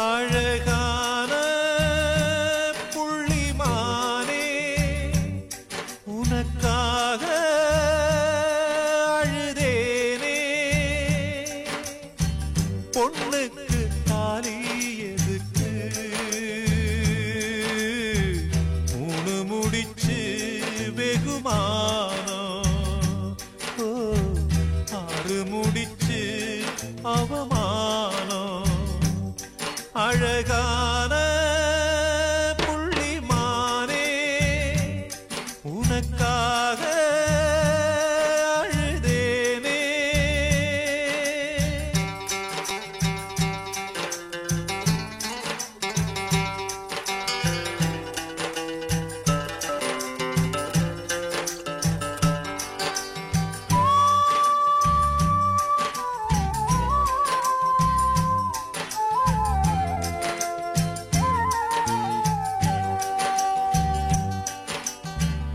அழகான புள்ளிமானே உனக்காக அழுதேனே பொண்ணுக்கு தாலி எதுக்கு மூணு முடிச்சு வெகுமானம் ஆறு முடிச்சு அவமானம் அழகான புள்ளிமானே உனக்காக அழுதேனே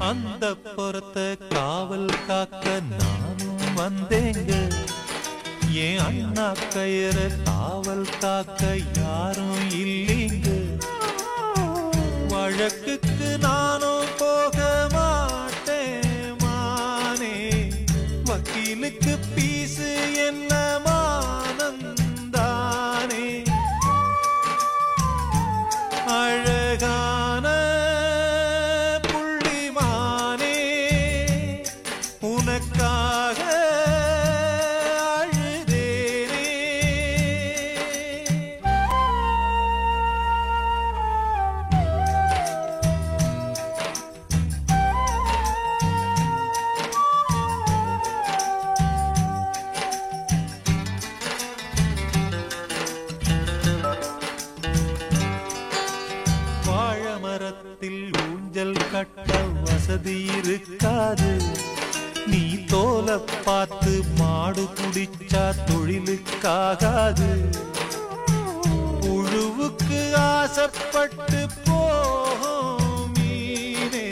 அந்த புறத்தை காவல் காக்க நானும் வந்தேங்க என் அண்ணா கயிற காவல் காக்க யாரும் இல்லைங்க வழக்குக்கு நானும் போக மாட்டேன் மானே வக்கீலுக்கு பீசு என்ன மானந்தானே அழகான உனக்காக அழுதேனே வாழை மரத்தில் ஊஞ்சல் கட்ட வசதி இருக்காது நீ தோலை பார்த்து மாடு குடிச்சா தொழிலுக்காகாது புழுவுக்கு ஆசைப்பட்டு போகும் மீனே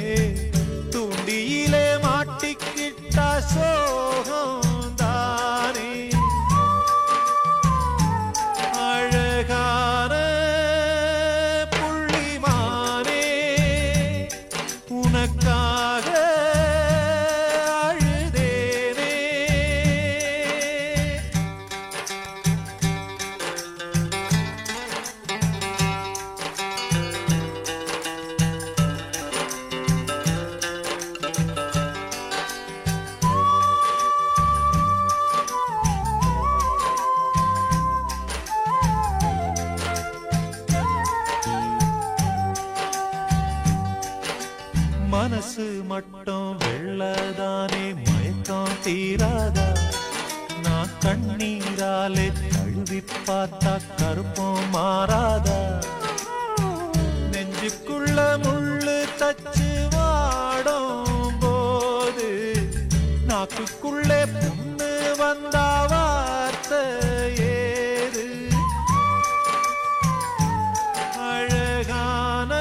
துண்டியிலே மாட்டிக்கிட்டா சோகம் தானே அழகான புள்ளிமானே உனக்காக மனசு மட்டும் வெள்ளதானே மயக்கம் தீராதா நான் கண்ணீராலே கழுவி பார்த்தா கருப்பம் மாறாதா நெஞ்சுக்குள்ள முள்ளு தச்சு வாடும் போது நாக்குக்குள்ளே புண்ணு வந்தா வார்த்தை ஏது அழகான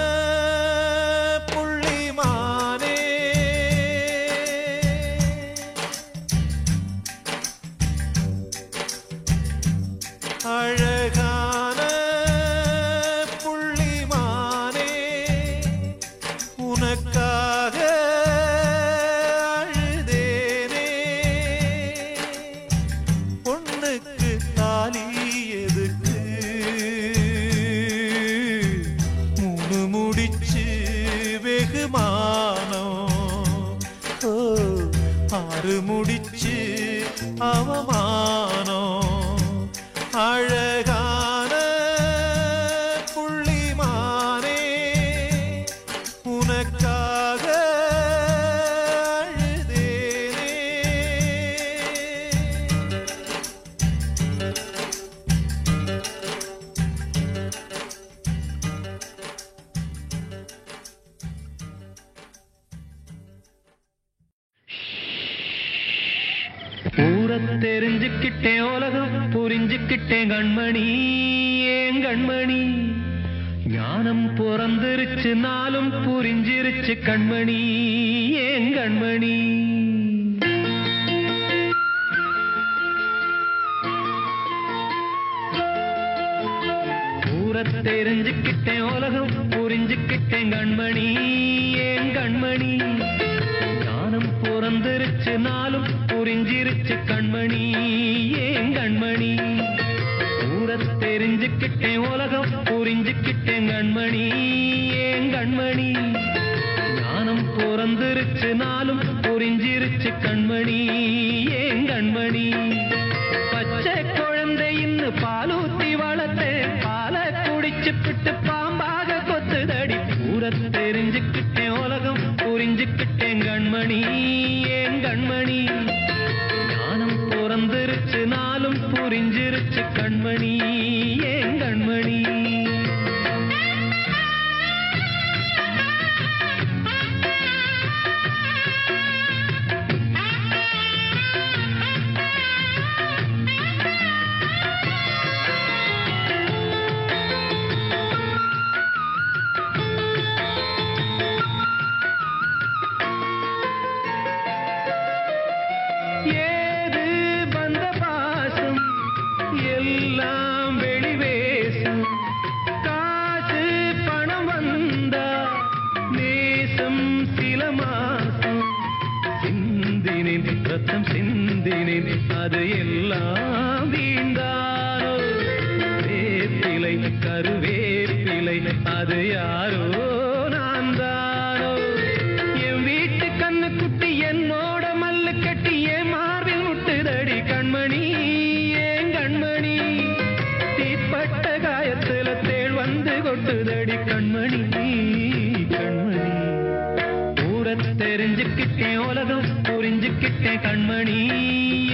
அழகான புள்ளிமானே உனக்காக அழுதேனே பொண்ணுக்கு தாலி எதுக்கு மூணு முடிச்சு வெகுமானம் ஆறு முடிச்சு அவமானம் அழகான புள்ளிமானே உனக்காக அழுதேனே ஊரத் தெரிஞ்சுக்கிட்டேன் உலகம் புரிஞ்சுக்கிட்டேன் கண்மணி ஏன் கண்மணி ஞானம் பிறந்திருச்சு நாளும் புரிஞ்சிருச்சு கண்மணி ஏன் கண்மணி ஊர தெரிஞ்சுக்கிட்டேன் உலகம் புரிஞ்சுக்கிட்டேன் கண்மணி ஏன் கண்மணி ஞானம் பிறந்திருச்சு நாளும் புரிஞ்சிருச்சு கண்மணி ஏன் கண்மணி தெரிஞ்சுக்கிட்டேன் உலகம் புரிஞ்சுக்கிட்டேன் கண்மணி ஏன் கண்மணி ஞானம் பிறந்திருச்சு நாளும் புரிஞ்சிருச்சு கண்மணி ஏன் கண்மணி பச்சை குழந்தை இன்னும் பாலூத்தி வளர்த்தேன் பாலை குடிச்சு பிட்டு பாம்பாக கொத்துதடி தெரிஞ்சுக்கிட்டேன் உலகம் புரிஞ்சுக்கிட்டேன் கண்மணி ஏன் கண்மணி ஞானம் பிறந்திருச்சு நாளும் புரிஞ்சிருச்சு கண்மணி ஏன் கண்மணி அது எல்லாம் வீண்டாரோ வேப்பிலை கருவேப்பிலை அது யாரோ நான் தானோ என் வீட்டு கண்ணு குட்டி என்னோட மல்லு கட்டி என் மார்பில் முட்டுதடி கண்மணி ஏன் கண்மணி தீப்பட்ட காயத்துல தேள் வந்து கொட்டுதடி கண்மணி கண்மணி தெரிஞ்சுக்கிட்டேன் உலகம் புரிஞ்சுக்கிட்டேன் கண்மணி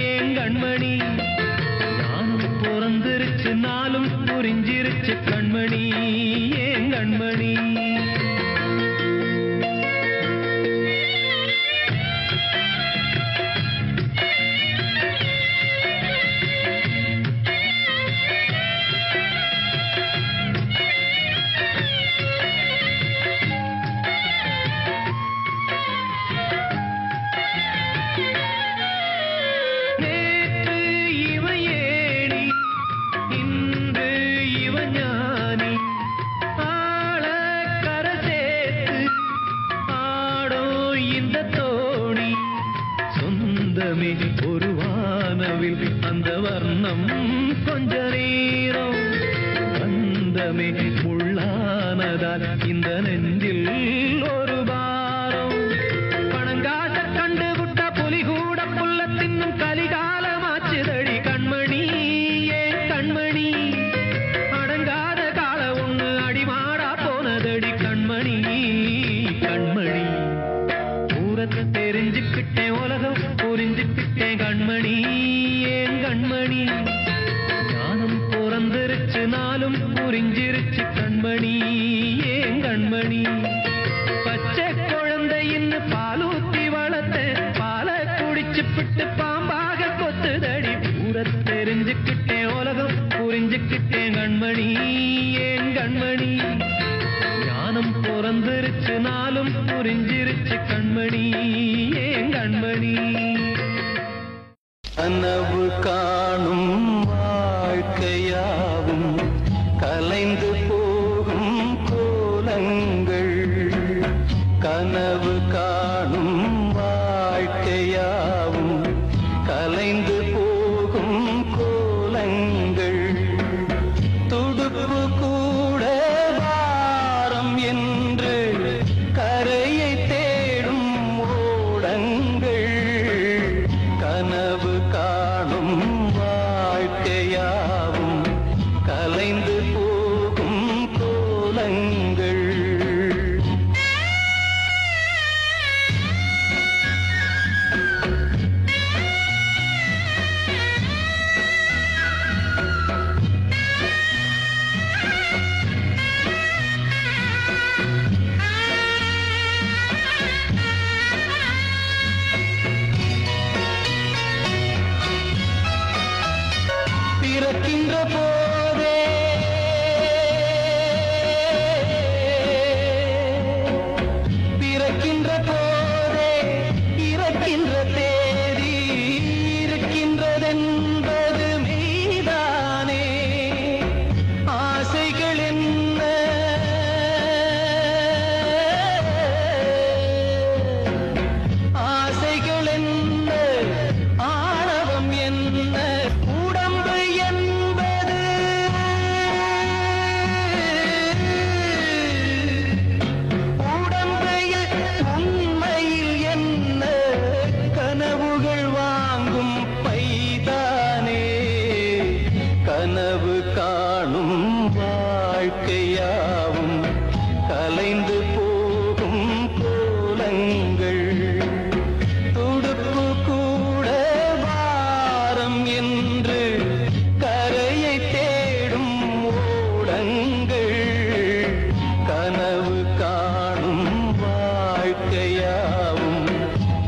ஏன் கண்மணி நானும் பிறந்திருச்சு நாளும் புரிஞ்சிருச்சு கண்மணி ஏன் கண்மணி ஒரு வானவில் அந்த வர்ணம் கொஞ்ச நேரம் வந்தமே உள்ளானதால் இந்த நெஞ்சில் ஒரு பாரம் பணங்காச கண்டு விட்ட புலி கூட புல்ல தின்னும் கலிகாலமாச்சுதடி கண்மணி ஏன் கண்மணி அடங்காத கால ஒண்ணு அடிமாடா போனதடி கண்மணி கண்மணி தெரிஞ்சுக்கிட்டேன் உலகம் புரிஞ்சுக்கிட்டேன் கண்மணி ஏன் கண்மணி ஞானம் பிறந்திருச்சு நாளும் புரிஞ்சிருச்சு கண்மணி ஏன் கண்மணி பச்சை குழந்தை இன்னும் பாலூத்தி வளர்த்தேன் பாலை குடிச்சு பிட்டு பாம்பாக கொத்துதடி தெரிஞ்சுக்கிட்டேன் உலகம் புரிஞ்சுக்கிட்டேன் கண்மணி ஏன் கண்மணி ஞானம் பிறந்திருச்சு நாளும் புரிஞ்சிருச்சு கண்மணி ஏன் கண்மணி கனவு காணும் வாழ்க்கையாவும் கலைந்து போகும் கோலங்கள் கனவு காணும் வாழ்க்கையாவும் கலைந்து போகும் கோலங்கள் துடுப்பு கூட வாரம் என்று கரையை தேடும் ஓடங்கள் கனவு காணும் கனவு காணும் வாழ்க்கையாவும் கலைந்து போகும் கோலங்கள் துடுப்பு கூட வாரம் என்று கரையை தேடும் ஓடங்கள் கனவு காணும் வாழ்க்கையாவும்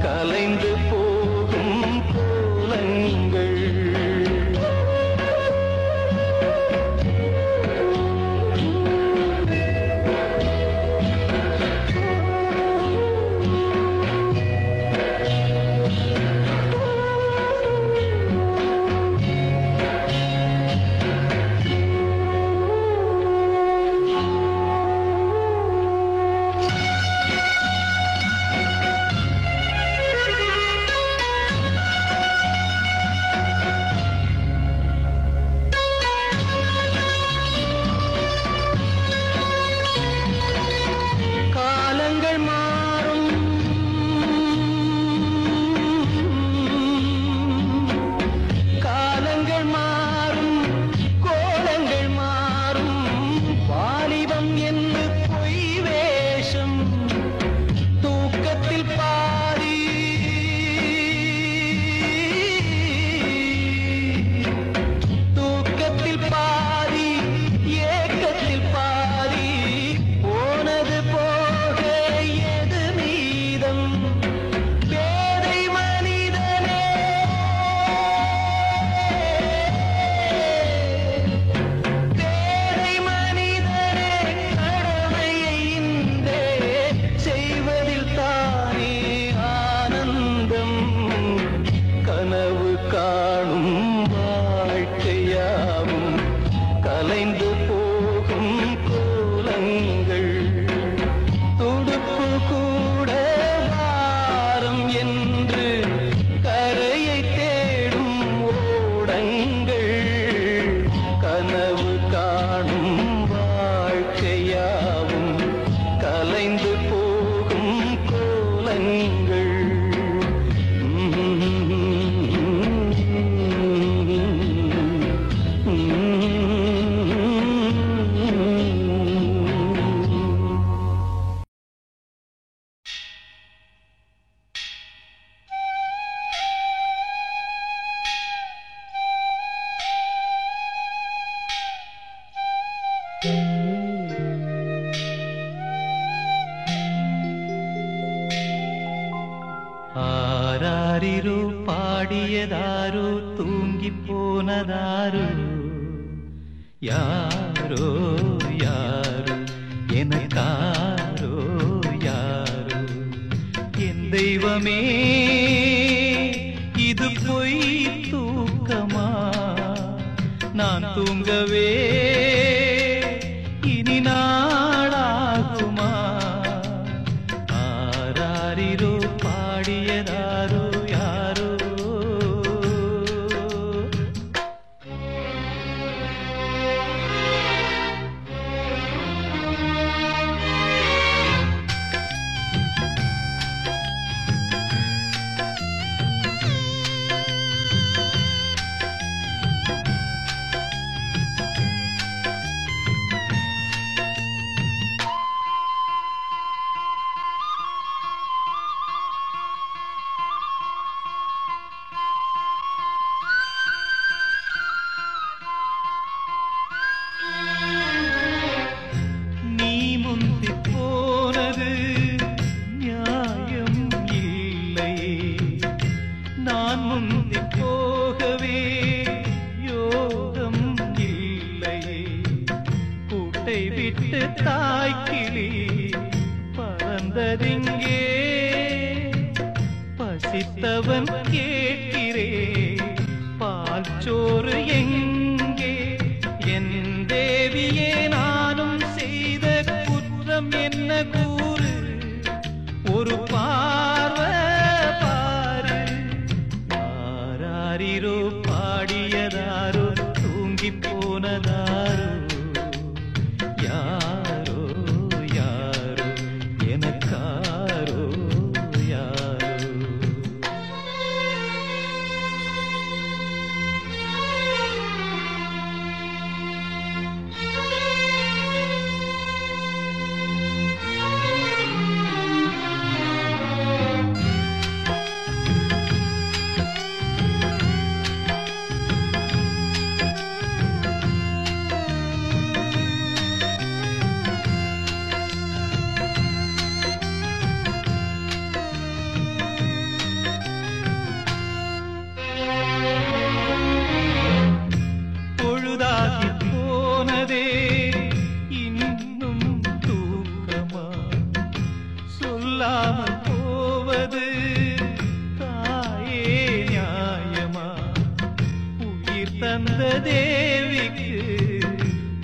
கலைந்து போகும் கோலங்கள் கலைந்து போகும் கோலங்கள் துடுப்பு கூட வாரம் என்று கரையை தேடும் ஓடங்கள் கனவு காணும் வாழ்க்கையாவும் கலைந்து போகும் கோலங்கள் ஆராரிரோ பாடியதாரோ தூங்கி போனதாரோ யாரோ யாரோ எனக்காரோ யாரோ என் தெய்வமே இது பொய் தூக்கமா நான் தூங்கவே இனி நாளாகுமா ஆராரிரோ பாடியதாரோ யாரோ விட்டு தாய்க்கிளி பறந்ததிங்கே பசித்தவன் கேட்கிறே பால் சோறு எங்கே என் தேவியே நானும் செய்த குற்றம் என்ன கூறு ஒரு பார்வை பாரு ஆராரிரோ பாடியதாரோ தூங்கி போனதாரோ யாரோ யாரோ எனக்காரோ யாரோ தேவிக்கு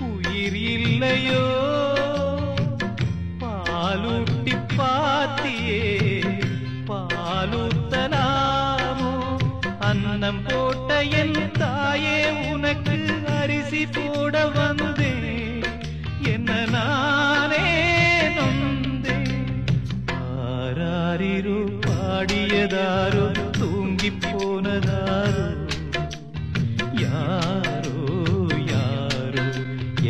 உயிர் இல்லையோ? பாலூட்டி பாத்தியே பாலூத்தலாமோ? அன்னம் போட்ட என் தாயே உனக்கு அரிசி போட வந்தேன், என்ன நானே நொந்தேன். ஆராரிரோ பாடியதாரோ தூங்கி போனதாரோ? யாரோ யாரோ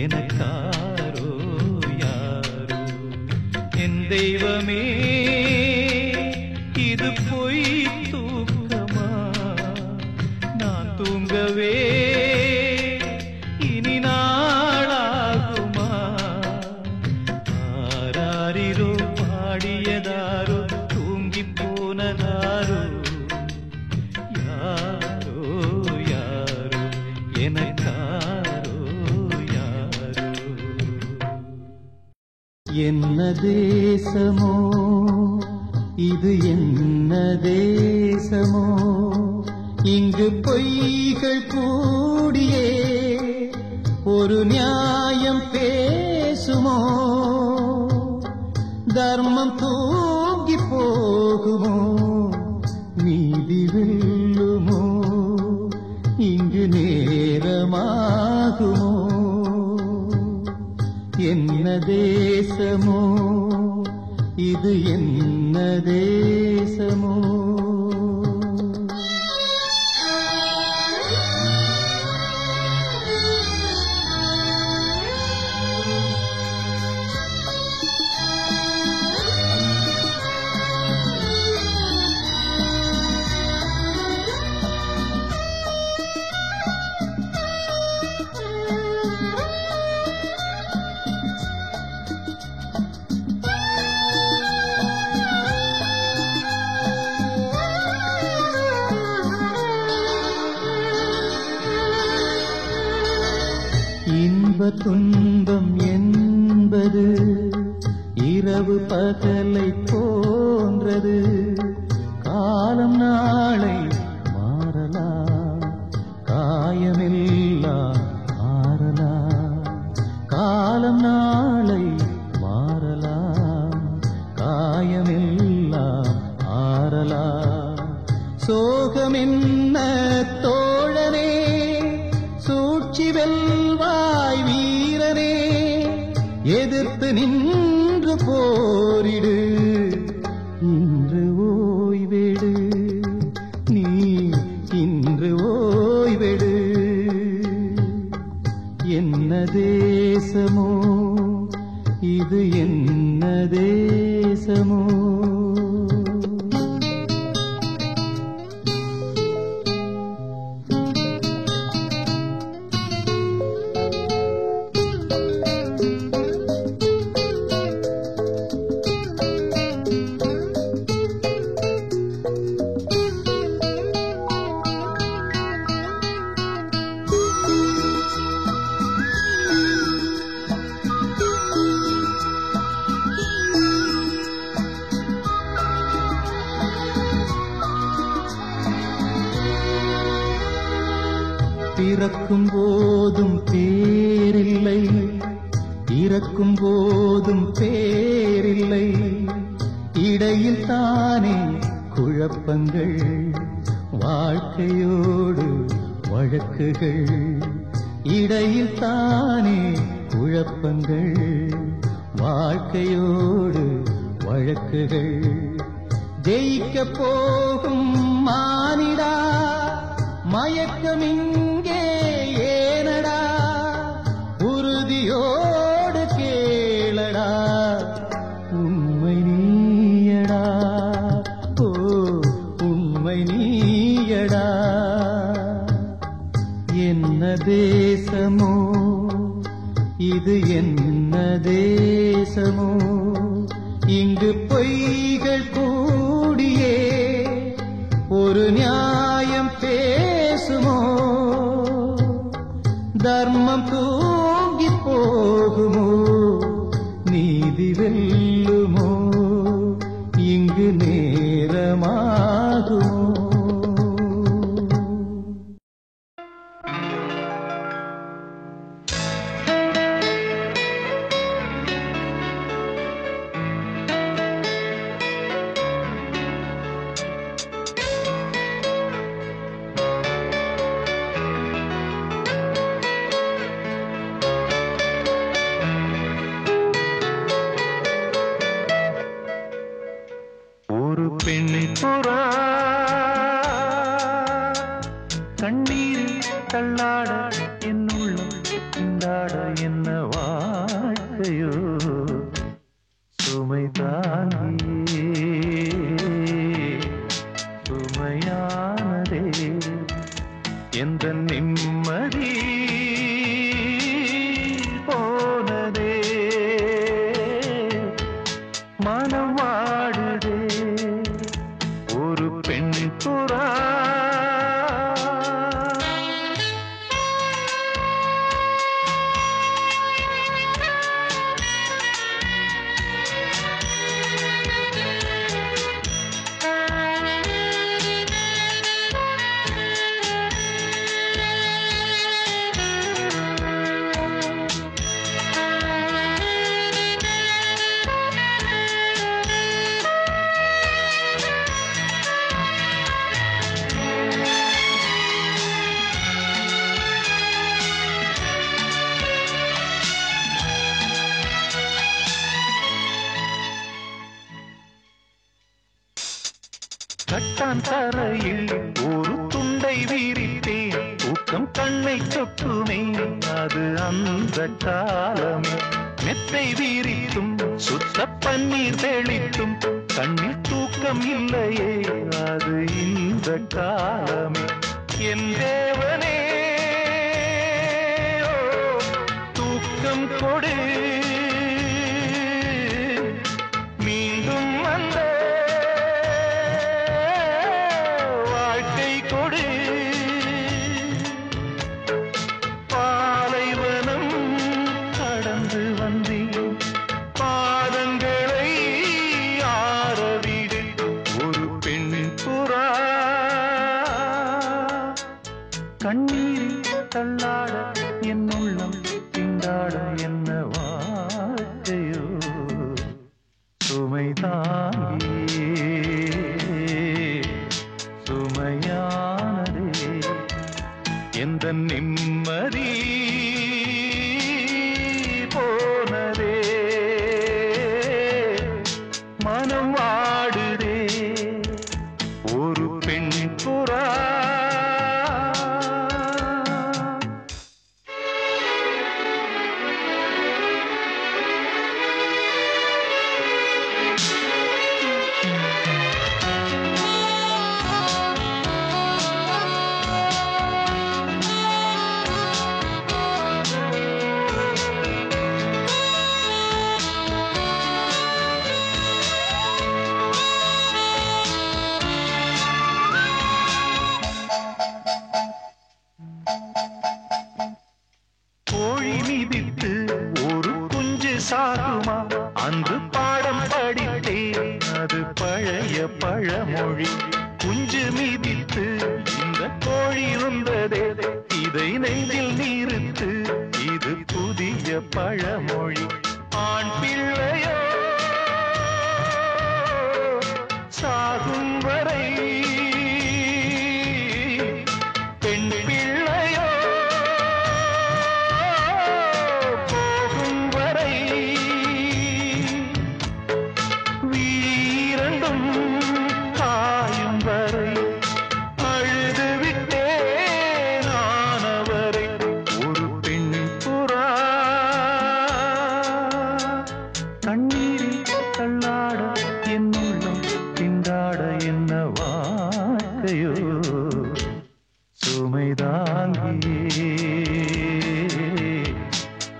எனக்காரோ யாரோ? என் தெய்வமே இது பொய் தூக்கமா? நான் தூங்கவே இனி நாளாகுமா? ஆராரிரோ பாடியதாரோ தூங்கி போனதாரோ? யாரோ யாரோ எனக்காரோ யாரோ? என்ன தேசமோ இது, என்ன தேசமோ? இங்கு பொய்கள் கூடியே ஒரு நியாயம் பேசுமோ? தர்மம் தூங்கி போகுமோ? நீதி வெல்லுமோ? இங்கு நேரமாகுமோ? என்ன தேசமோ இது, என்ன தேசமோ? துன்பம் என்பது இரவு பகலை போன்றது. காலம் நாளை மாறலாம், காயமெல்லாம் மாறலாம். காலம் நாளை மாறலாம், காயமெல்லாம் ஆறலாம். சோகம் என்ன தோழனே, சூழ்ச்சி வெல்வாய் வீரனே. எதிர்த்து நின்று போரிடு, இன்று ஓய்வெடு. நீ இன்று ஓய்வெடு. என்ன தேசமோ இது, என்ன தேசமோ? பிறக்கும் போதும் பேரில்லை, இறக்கும் போதும் பேரில்லை. இடையில் தானே குழப்பங்கள், வாழ்க்கையோடு வழக்குகள். இடையில் தானே குழப்பங்கள், வாழ்க்கையோடு வழக்குகள். ஜெயிக்க போகும் மானிடா, மயக்கம் இங்கே ஏனடா? உறுதியோடு கேளடா, உண்மை நீயடா. ஓ உண்மை நீயடா. என்ன தேசமோ இது, என்ன தேசமோ? இங்கு பொய்கள் கூடியே ஒரு நியாயம் பேசுமோ? தர்மம் தூங்கி போகுமோ? நீதி வெல்லுமோ? இங்கு நேரமாகுமோ? தள்ளாட என் உள்ளம் திண்டாட என்ன வாழ்க்கையோ சுமை தாங்கியே சுமையானதே எந்த நிம்மதி போனதே மனம் வாடுதே ஒரு பெண் புறா கட்டான் தரையில் ஒரு துண்டை விரித்தேன் தூக்கம் கண்ணை சொட்டுமே அது அந்த காலமே மெத்தை விரித்தும் சுத்த பன்னீர் தெளித்தும் கண்ணில் தூக்கம் இல்லையே அது இந்த காலமே என் தேவனே தூக்கம் கொடு மீண்டும் அந்த பாலைவனம் கடந்து வந்தேன் பாதங்களை ஆரவிடு ஒரு பெண் புறா கண்ணீரில் தள்ளாட என் உள்ளம் திண்டாட என்ன வாழ்க்கையோ சுமை தாங்கியே சுமையானதே எந்த நிம்மதி போனதே மனம் வாடுதே ஒரு பெண் புறா கோழி மிதித்து ஒரு குஞ்சு சாகுமா அந்த பாடம் படித்தே அது பழைய பழமொழி குஞ்சு மிதித்து இந்த கோழி வந்ததே இதை நெஞ்சில் நிறுத்து இது புதிய பழமொழி ஆண் பிள்ளையோ சாகும் வரை பெண் பிள்ளையோ போகும் வரை வீரண்டும் காயும் வரை அழுது விட்டே நானவரை ஒரு பெண் புறா கண்ணீரில் தள்ளாட என் உள்ளம் திண்டாட என்ன வாழ்க்கையோ சுமை தாங்கியே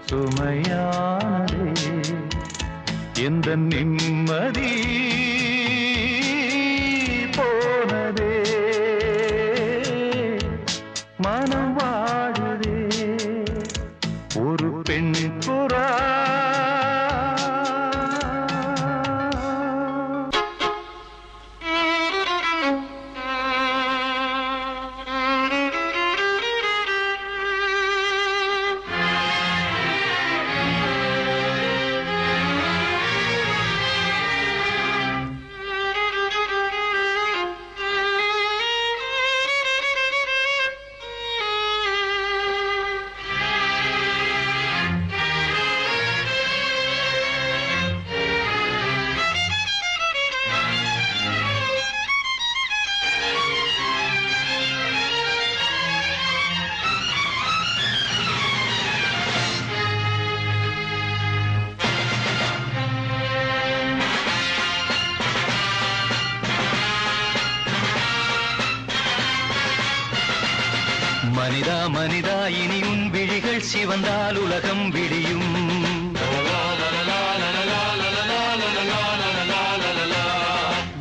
சுமையானதே எந்த நிம்மதி போனதே மனம் வாடுதே ஒரு பெண் புறா மனிதா இனி உன் விழிகள் சிவந்தால் உலகம் விடியும்.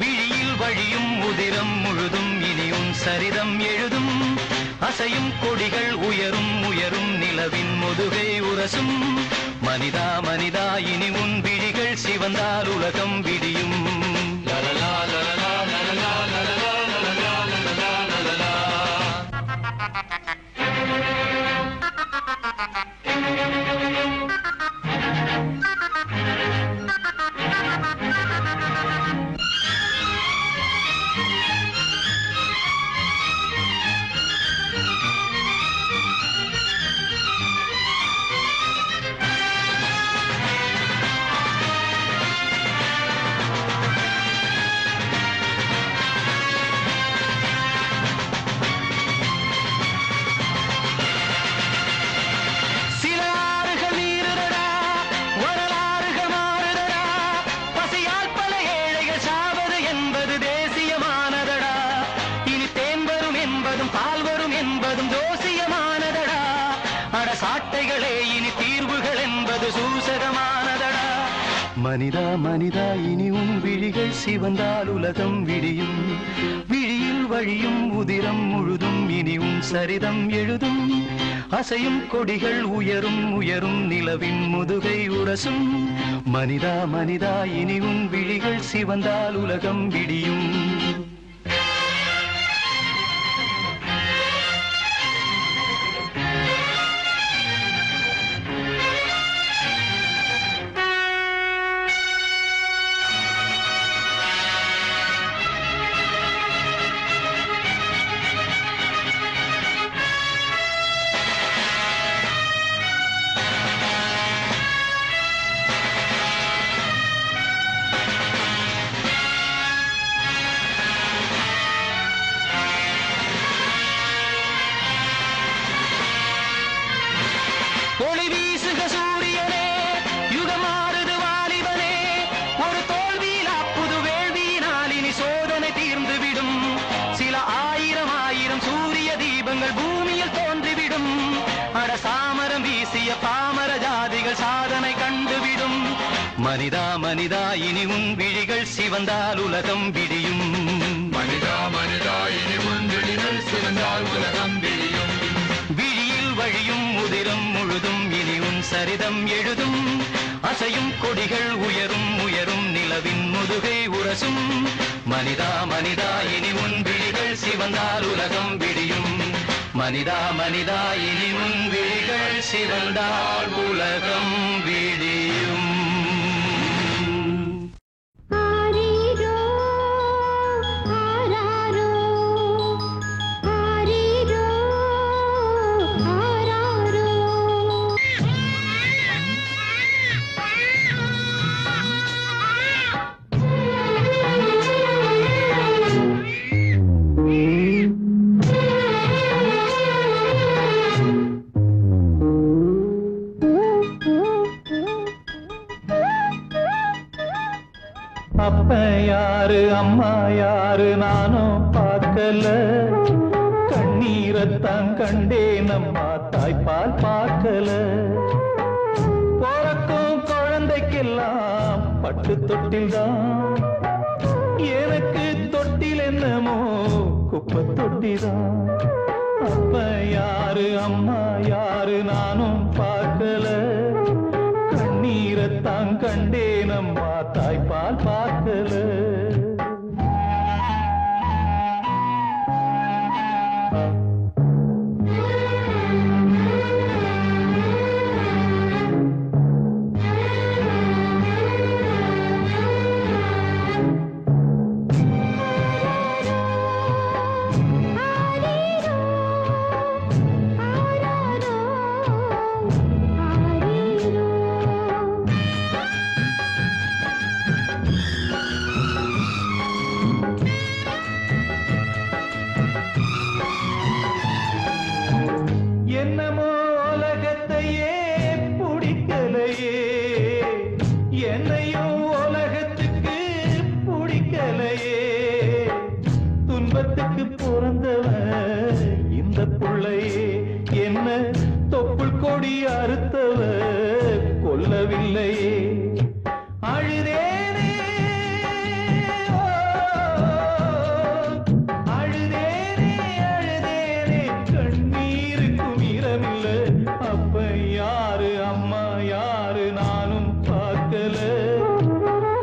விழியில் வழியும் உதிரம் முழுதும் இனி உன் சரிதம் எழுதும். அசையும் கொடிகள் உயரும் உயரும் நிலவின் முதுகை உரசும். மனிதா மனிதா இனி உன் விழிகள் சிவந்தால் உலகம் விடியும். சாட்டைகளே இனி தீர்வுகள் என்பது சூசகமானதடா. மனிதா மனிதா இனி உன் விழிகள் சிவந்தால் உலகம் விடியும். விழியில் வழியும் உதிரம் முழுதும் இனி உன் சரிதம் எழுதும். அசையும் கொடிகள் உயரும் உயரும் நிலவின் முதுகை உரசும். மனிதா மனிதா இனி உன் விழிகள் சிவந்தால் உலகம் விடியும். ஒளி வீசுக சூரியனே, யுகமாறுது வாலிபனே. ஒரு தோல்வியிலா புது வேள்வியினால் இனி சோதனை தீர்ந்துவிடும். சில ஆயிரம் ஆயிரம் சூரிய தீபங்கள் பூமியில் தோன்றிவிடும். அட சாமரம் வீசிய பாமர ஜாதிகள் சாதனை கண்டுவிடும். மனிதா மனிதா இனி உன் விழிகள் சிவந்தால் உலகம் விடியும். மனிதா மனிதா இனி உன் விழிகள் சிவந்தால் உலகம் விடியும். விழியில் வழியும் உதிரம் முழுதும் இனி உன் சரிதம் எழுதும். அசையும் கொடிகள் உயரும் உயரும் நிலவின் முதுகை உரசும். மனிதா மனிதா இனி உன் விழிகள் சிவந்தால் உலகம் விடியும். மனிதா மனிதா இனி உன் விழிகள் சிவந்தால் உலகம் விடியும். அப்ப யாரு அம்மா யாரு நானும் பார்க்கல. கண்ணீரத்தான் கண்டேன் அம்மா தாய்ப்பால் பார்க்கல. பிறக்கும் குழந்தைக்கெல்லாம் பட்டு தொட்டில் தான். எனக்கு தொட்டில் என்னமோ குப்பை தொட்டிதான். அப்ப யாரு அம்மா யாரு நானும் பார்க்கல. கண்ணீரத்தான் கண்டேன் அம்மா தாய்ப்பால் பார்க்கல. கருத்தவர் கொல்லவில்லையே. அழுதேனே அழுதேனே அழுதேனே கண்ணீருக்கும் இரவில்லை. அப்ப யாரு அம்மா யாரு நானும் பார்க்கல.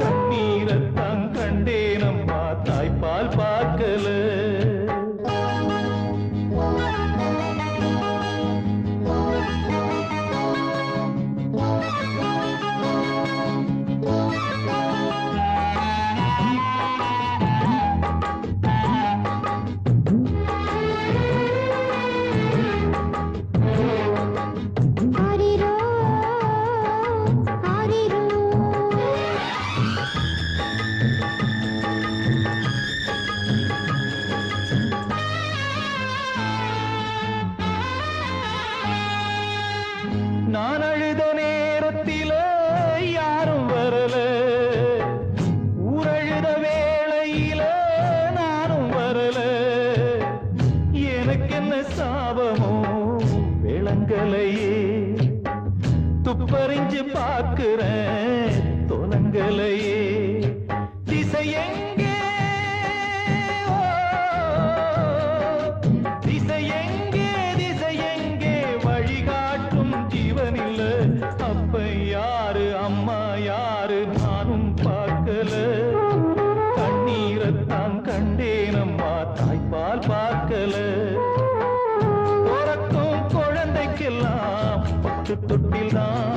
கண்ணீரத்தான் கண்டேனம்மா தாய்ப்பால் பார்க்கல. நான் அழுத நேரத்தில யாரும் வரல. ஊரழுத வேளையில நானும் வரல. எனக்கென்ன சாபமோ விளங்கலையே. துப்பறிஞ்சு பார்க்கிறேன் தொலங்கலையே. திசையெங்கே திசையெங்கே திசையெங்கே வழிகாட்டும் ஜீவனில்ல. அப்ப யாரு அம்மா யாரு நானும் பார்க்கல. கண்ணீரத்தான் கண்டேனம்மா தாய்ப்பால் பார்க்கல. பிறக்கும் குழந்தைக்கெல்லாம் பட்டு தொட்டில்தான்.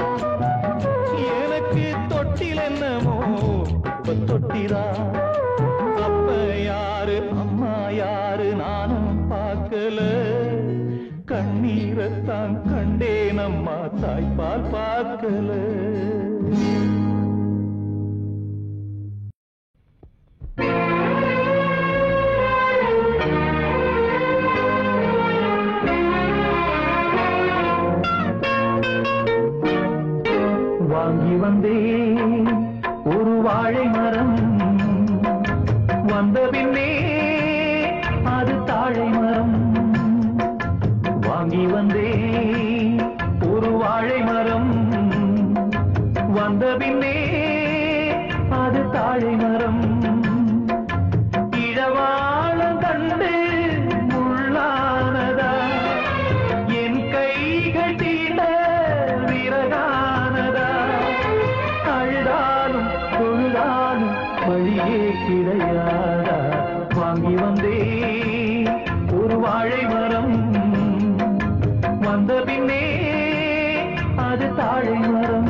எனக்கு தொட்டில் என்னமோ தொட்டிதான். அப்ப யாரு அம்மா யாரு நானும் பார்க்கல. கண்ணீரத்தான் கண்டேனம்மா தாய்ப்பால் பார்க்கல. வாங்கி வந்தேன் ஒரு வாழை மரம். வந்த பின்னே அது தாழை மரம். வாங்கி வந்தேன் ஒரு வாழை மரம். வந்த பின்னே அது தாழை மரம். இழவாழம் கண்டு முள்ளானதா. என் கைகள் தீண்ட விறகானதா. அழுதாலும் தொழுதாலும் வழியே கிடையாதா. வாங்கி வந்தேன் ஒரு வாழை மரம். வந்த பின்னே அது தாழை மரம்.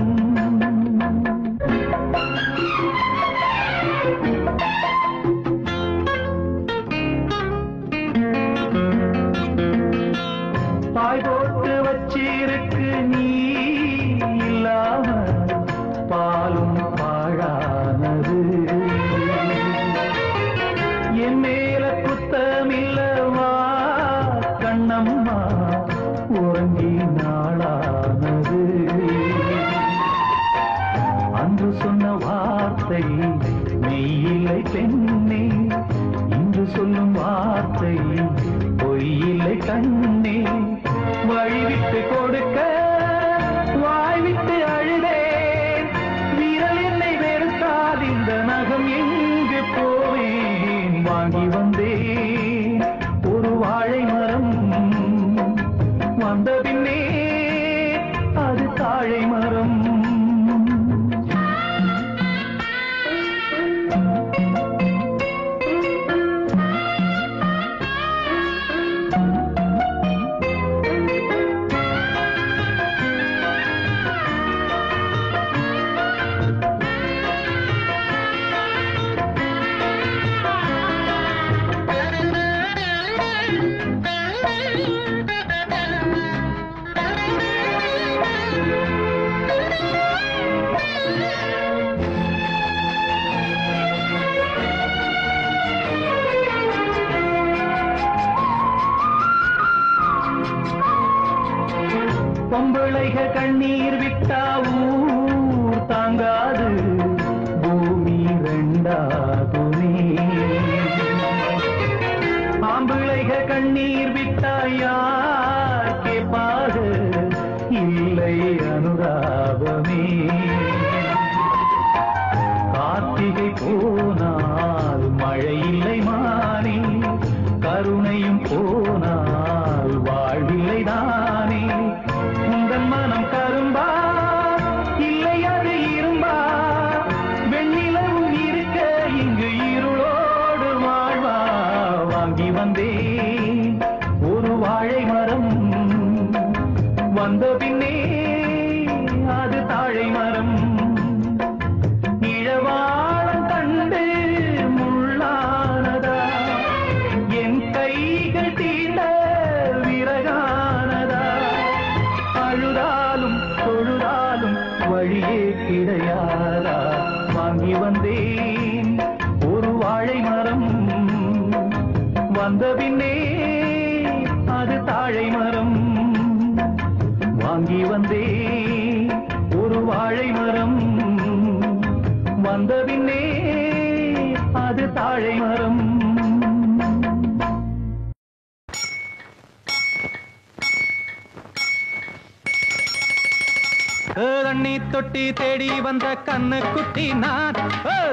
பாய் போட்டு வச்சிருக்கு நீ இல்லாம பாலும் பாழானது. என் மேல குத்தமில்லவா கண்ணம்மா உறங்கி நாளானது. அன்று சொன்ன வார்த்தை மெய்யில்லை பெண்ணே. இன்று சொல்லும் வார்த்தை பொய்யில்லை கண்ணே. வழிவிட்டு கொடுக்க வாய்விட்டு அழுதேன். விரல் என்னை வெறுத்தால் இந்த நகம் எங்கு போவேன். வாங்கி வந்தேன் ஒரு வாழை மரம். வந்த பின்னே அது தாழை மரம். பொம்பளைக கண்ணீர் விட்டா ஊர் தாங்காது. பூமி ரெண்டாகுமே. ஆம்பிளைக கண்ணீர் விட்டா யார் கேட்பாது. இல்லை அனுதாபமே. கார்த்திகை போனால் மழை இல்லை மானே, கருணையும் போனால் வாழ்வில்லை தானே. உங்கள் மனம் கரும்பா இல்லை அது இரும்பா, வெண்ணிலவும் இருக்க இங்கு இருளோடு வாழ்வா. வாங்கி வந்தேன் ஒரு வாழை மரம், வந்த பின்னே அது தாழை மரம். இழவாழம் கண்டு முள்ளானதா, என் கைகள் தீண்ட விறகானதா. அழுதாலும் தொழுதாலும் வழியே கிடையாதா. வாங்கி வந்தேன் ஒரு வாழை மரம், வந்த பின்னே அது தாழை மரம். வாங்கி வந்தேன் ஒரு வாழை மரம், வந்த பின்னே அது தாழை மரம். தண்ணி தொட்டி தேடி வந்த கண்ணு குட்டி நான்,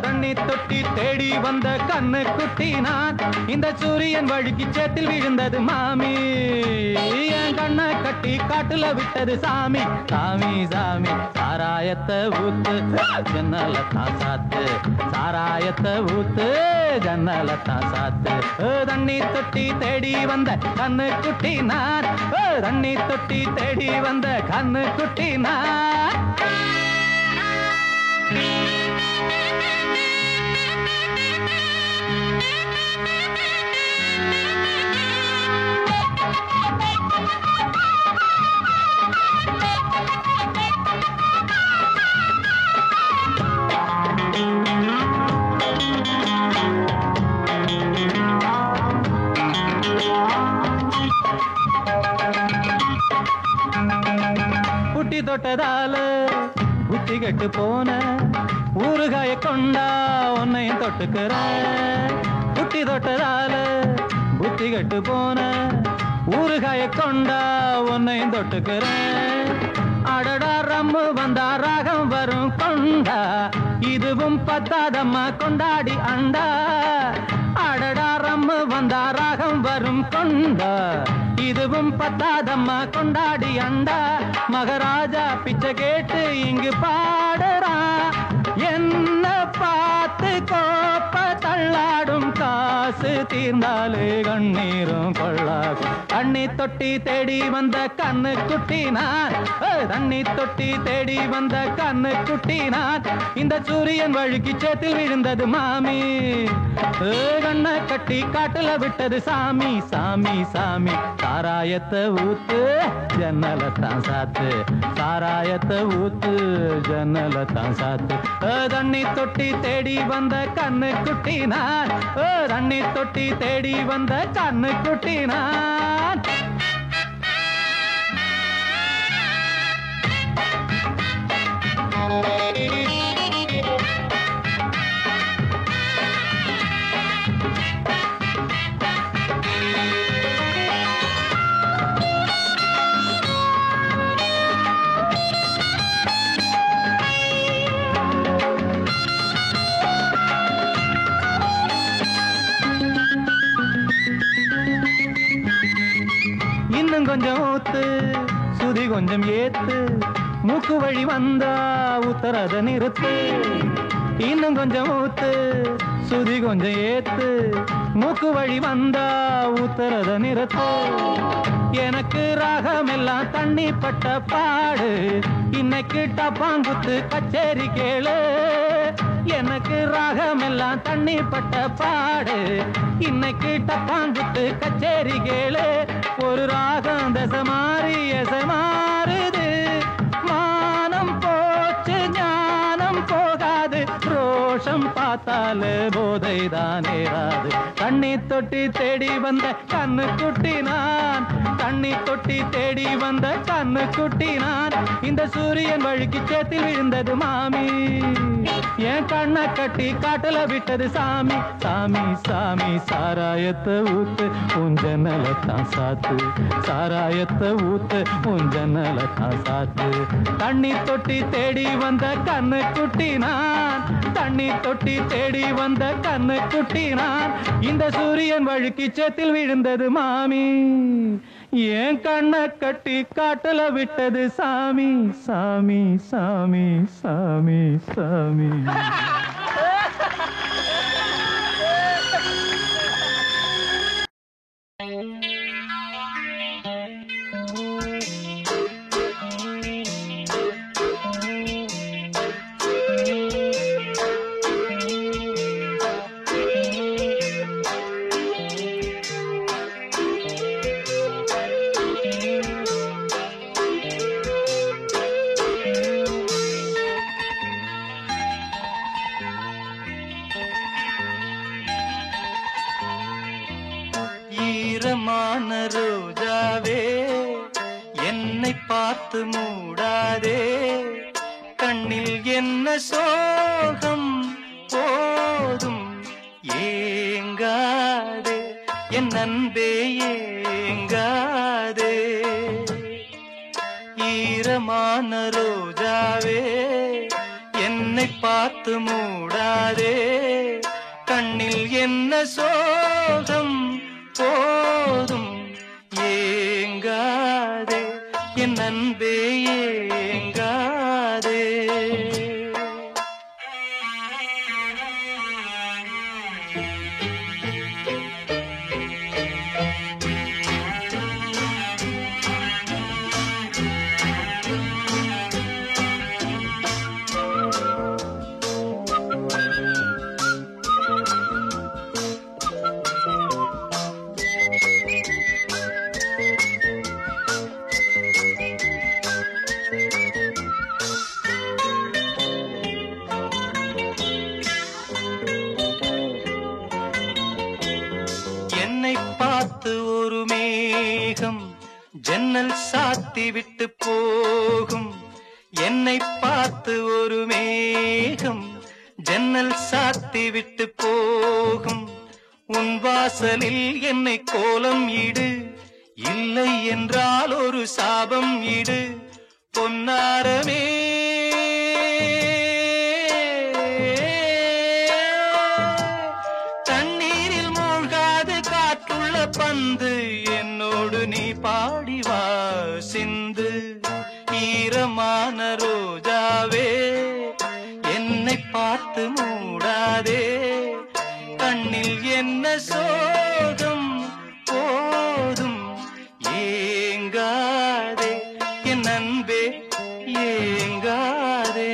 தண்ணி தொட்டி தேடி வந்த கண்ணு குட்டி நான். இந்த சூரியன் வழுக்கி சேத்தில் விழுந்தது மாமி, என் கண்ணை கட்டி காட்டுல விட்டது சாமி. சாமி சாமி சாராயத்தை ஊத்து ஜன்னல தான் சாத்து, சாராயத்தை ஊத்து ஜன்னல தான் சாத்து. தண்ணி தொட்டி தேடி வந்த கண்ணு குட்டி நான், தண்ணி தொட்டி தேடி வந்த கண்ணு குட்டி நான். புட்டி தொட்டதால புத்தி கெட்டு போன ஊறுகாய கொண்டா உன்னையும் தொட்டுக்கிற. புட்டி தொட்டதால புத்தி கெட்டு போன ஊறுகாய கொண்டா உன்னையும் தொட்டுக்கிற. அடடா ரம்மு வந்தா ராகம் வரும் கொண்டா, இதுவும் பத்தாதம்மா கொண்டாடி அண்டா. அடடா ரம்மு வந்தா ராகம் வரும் கொண்டா, இதுவும் பத்தாதம்மா கொண்டாடி அண்டா. மகாராஜா பிச்சை கேட்டு இங்கு பாடுறா, என்ன பார்த்து கோப்ப தள்ளாடும். காசு தீர்ந்தாலே கண்ணீரும் கொள்ளாகும். தண்ணி தொட்டி தேடி வந்த கண்ணு குட்டி நான், தண்ணி தொட்டி தேடி வந்த கண்ணு குட்டி நான். இந்த சூரியன் வழுக்கி சேத்தில் விழுந்தது மாமி, கண்ணை கட்டி காட்டுல விட்டது சாமி. சாமி சாமி சாராயத்தை ஊத்து ஜன்னலத்தான் சாத்து, சாராயத்தை ஊத்து ஜன்னலத்தான் சாத்து. தண்ணி தொட்டி தேடி வந்த கண்ணு குட்டி நான், தண்ணி தொட்டி தேடி வந்த கண்ணு குட்டி நான். இன்னும் கொஞ்சம் ஊத்து சுதி கொஞ்சம் ஏத்து, மூக்கு வழி வந்தா உத்தரத நிறுத்து. இன்னும் கொஞ்சம் ஊத்து சுதி கொஞ்சம் ஏத்து, மூக்கு வழி வந்தா உத்தரத நிறுத்து. எனக்கு ராகம் எல்லாம் தண்ணி பட்ட பாடு, இன்னைக்கு டப்பாங்குத்து கச்சேரி கேளு. எனக்கு ராகம் எல்லாம் தண்ணி பட்ட பாடு, இன்னைக்கு டப்பாங்குத்து கச்சேரி கேளு. ஒரு ராகம் தசை மாறி எசை மாறுது, மானம் போச்சு ஞானம் போகாது, ரோஷம் பார்த்தால போதைதான் ஏறாது. தண்ணி தொட்டி தேடி வந்த கண்ணு குட்டி நான், தண்ணி தொட்டி தேடி வந்த கண்ணு குட்டி நான். இந்த சூரியன் வழுக்கி சேத்தில் விழுந்தது மாமி, என் கண்ணை கட்டி காட்டுல விட்டது சாமி. சாமி சாமி சாராயத்தை ஊத்து உஞ்சனலத்தான் சாத்து, சாராயத்தை ஊத்து உஞ்சனலத்தான் சாத்து. தண்ணி தொட்டி தேடி வந்த கண்ணு குட்டி நான், தண்ணி தொட்டி தேடி வந்த கண்ணு குட்டி நான். இந்த சூரியன் வழுக்கி சேத்தில் விழுந்தது மாமி, என் கண்ணை கட்டி காட்டுல விட்டது சாமி. சாமி சாமி சாமி சாமி. ஈரமான ரோஜாவே என்னை பார்த்து மூடாதே, கண்ணில் என்ன சோகம் போதும் ஏங்காதே, என் அன்பே ஏங்காதே. ஈரமான ரோஜாவே என்னை பார்த்து மூடாதே, கண்ணில் என்ன சோகம் போதும் ஏங்காதே, என் அன்பே ஏங்காதே. என்னை பார்த்து ஒரு மேகம் ஜன்னல் சாத்தி விட்டு போகும், என்னை பார்த்து ஒரு மேகம் ஜன்னல் சாத்தி விட்டு போகும். உன் வாசலில் என்னை கோலம் இடு, இல்லை என்றால் ஒரு சாபம் இடு. பொன்னாரமே தண்ணீரில் மூழ்காது காற்றுள்ள பந்து, என்னோடு நீ பாடி வா சிந்து. ஈரமான ரோஜாவே என்னை பார்த்து மூடாதே, கண்ணில் என்ன சோகம் போதும் ஏங்காதே, என் அன்பே ஏங்காதே.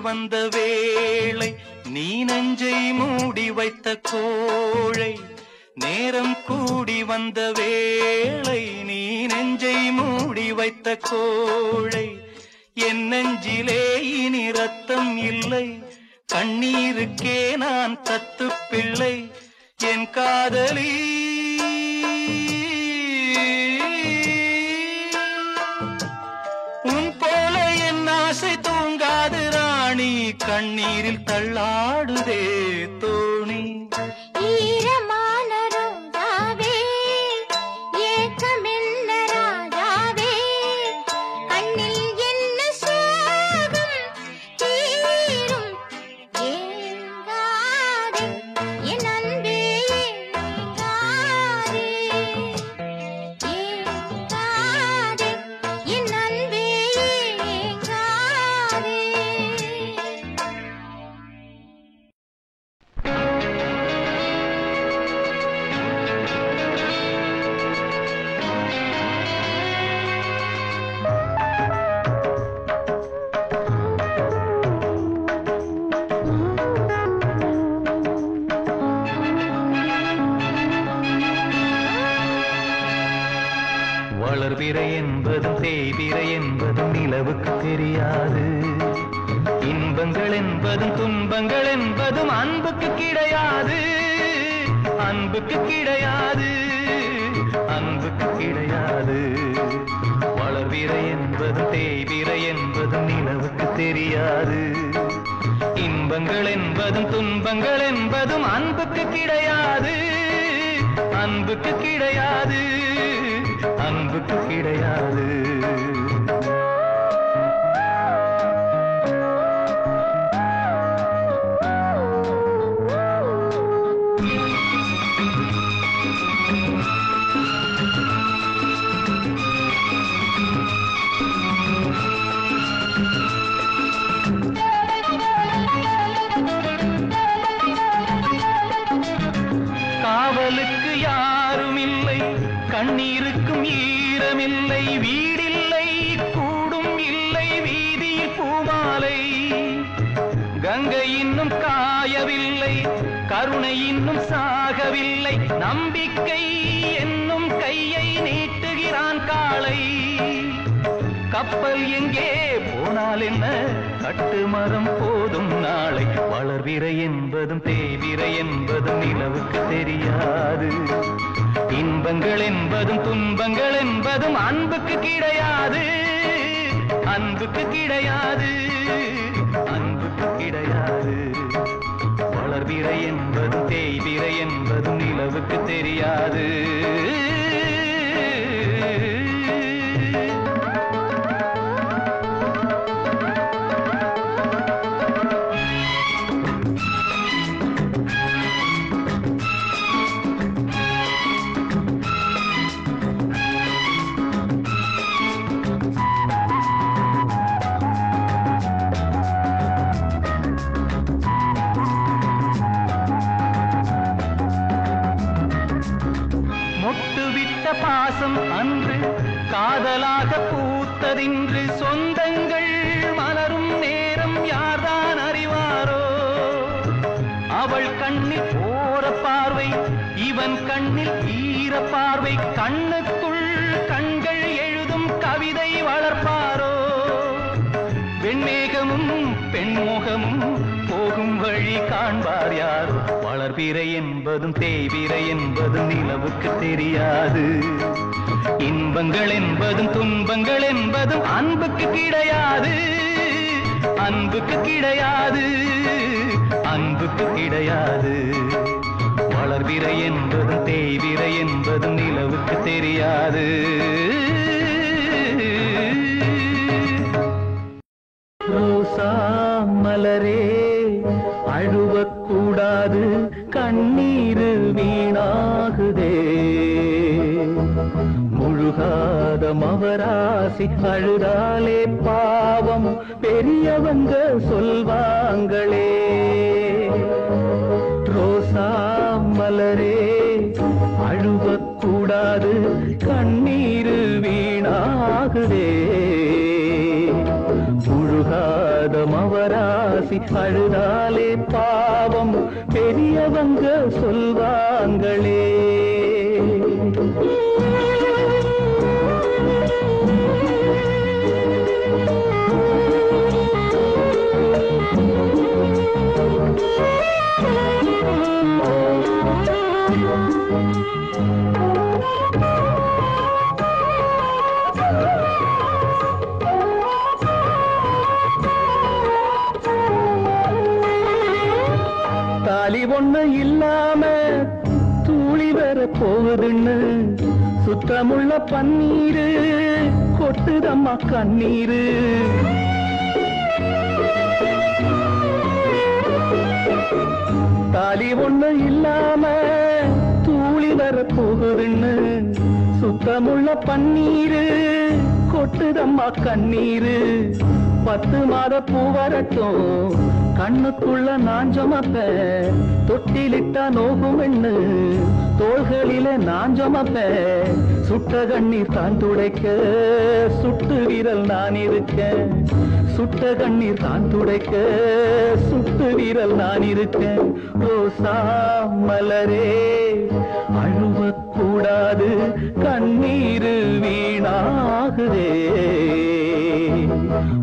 வந்த வேளை நீ நெஞ்சை மூடி வைத்த கோழை, நேரம் கூடி வந்த வேளை நீ நெஞ்சை மூடி வைத்த கோழை. என் நெஞ்சிலே இனி ரத்தம் இல்லை, கண்ணீருக்கே நான் தத்து பிள்ளை. என் காதலி உன் போல என் ஆசை தூங்காது ராணி, கண்ணீரில் தள்ளாடுதே தோணி. ஈரமான ரோஜாவே ஏக்கமென்ன ராஜாவே, கண்ணில் என்ன சோகம் தீரும் ஏங்காதே, என் அன்பே ஏங்காதே ஏங்காதே. வளர்பிறை என்பதும் தேய்பிறை என்பதும் நிலவுக்கு தெரியாது. இன்பங்கள் என்பதும் துன்பங்கள் என்பதும் அன்புக்கு கிடையாது. அன்புக்கு கிடையாது. அன்புக்கு கிடையாது. வளர்பிறை என்பதும் தேய்பிறை என்பதும் நிலவுக்கு தெரியாது. இன்பங்கள் என்பதும் துன்பங்கள் என்பதும் அன்புக்கு கிடையாது. அன்புக்கு கிடையாது. அன்புக்கு கிடையாது. காவலுக்கு யாரும் இல்லை, கண்ணீருக்கும் ஈரமில்லை, வீடில்லை கூடும் இல்லை, வீதியில் பூமாலை. கங்கை இன்னும் காயவில்லை, கருணை இன்னும் சாகவில்லை, நம்பிக்கை என்னும் கையை நீட்டுகிறான் காளை. கப்பல் எங்கே போனால் என்ன, கட்டுமரம் போதும் நாளை. வளர்பிறை என்பதும் தேய்பிறை என்பதும் நிலவுக்கு தெரியாது. இன்பங்கள் என்பதும் துன்பங்கள் என்பதும் அன்புக்கு கிடையாது. அன்புக்கு கிடையாது. அன்புக்கு கிடையாது. வளர்பிறை என்பதும் தேய்பிறை என்பதும் நிலவுக்கு தெரியாது. பாசம் அன்று காதலாக பூத்ததின்று, சொந்தங்கள் மலரும் நேரம் யார்தான் அறிவாரோ. அவள் கண்ணில் ஓர பார்வை, இவன் கண்ணில் ஈர பார்வை, கண்ணுக்குள் கண்கள் எழுதும் கவிதை வளர்ப்பாரோ. வெண்மேகமும் பெண்முகமும் போகும் வழி காண்பார் யாரோ. வளர்பிறை என்பதும் தேய்பிறை என்பதும் நிலவுக்கு தெரியாது. இன்பங்கள் என்பதும் துன்பங்கள் என்பதும் அன்புக்கு கிடையாது. அன்புக்கு கிடையாது. அன்புக்கு கிடையாது. வளர்பிறை என்பதும் தேய்பிறை என்பதும் நிலவுக்கு தெரியாது. ரோசா மலரே அழுவக்கூடாது, கண்ணீர் வீணாகுதே. முழுகாத மவராசி அழுதாலே பாவம் பெரியவங்க சொல்வாங்களே. ரோசா மலரே அழுவக்கூடாது, கண்ணீர் வீணாகுதே. முழுகாத மவராசி அழுதாலே பாவம் பெரியவங்க சொல்வாங்களே. தாலி ஒண்ணு இல்லாம தூளி வர போகுதுன்னு சுத்தமுள்ள பன்னீரு கொட்டுதம்மா கண்ணீரு. தாலி ஒண்ணு இல்லாம தூளி வர போகுதுன்னு சுத்தமுள்ள பன்னீரு கொட்டுதம்மா கண்ணீரு. 10 மாத பூ வரட்டும் கண்ணுக்குள்ள நான் சுமப்பேன், தொட்டிலிட்டா நோகும் எண்ணு தோள்களிலே நான் சுமப்பேன். சுட்ட கண்ணீர் தான் துடைக்க சுட்டு விரல் நான் இருக்கேன். சுட்ட கண்ணீர் தான் துடைக்க சுட்டு விரல் நான் இருக்கேன். ரோசா மலரே அழுவக்கூடாது, கண்ணீர் வீணா வீணாகுதே.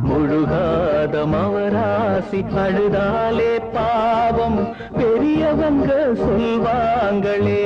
முழுகாத மவராசி அழுதாலே பாவம் பெரியவங்க சொல்வாங்களே.